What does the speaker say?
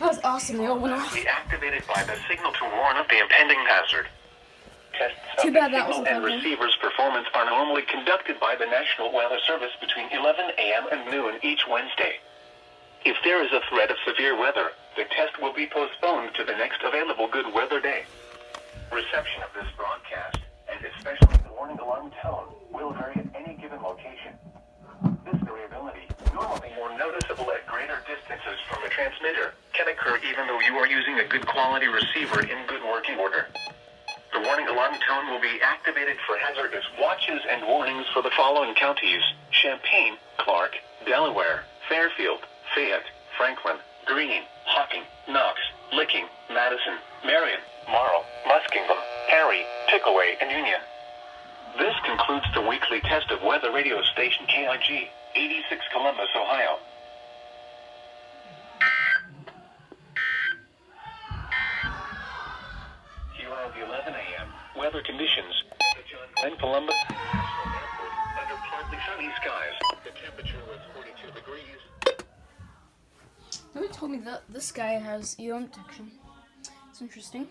was awesome. They all went off. Be activated by the signal to warn of the impending hazard. Tests Too of the bad that signal wasn't and happening. receiver's performance are normally conducted by the National Weather Service between 11 a.m. and noon each Wednesday. If there is a threat of severe weather, the test will be postponed to the next available good weather day. Reception of this broadcast, and especially the warning alarm tone, will vary at any given location. This variability, normally more noticeable at greater distances from the transmitter, can occur even though you are using a good quality receiver in good working order. The warning alarm tone will be activated for hazardous watches and warnings for the following counties: Champaign, Clark, Delaware, Fairfield, Fayette, Franklin, Greene, Hocking, Knox, Licking, Madison, Marion, Marl, Muskingum, Perry, Pickaway, and Union. This concludes the weekly test of weather radio station KIG86 Columbus, Ohio. Here are the 11 a.m. weather conditions at the John Glenn Columbus International Airport under partly sunny skies. The temperature was 42 degrees. Nobody told me that this guy has EM detection. It's interesting.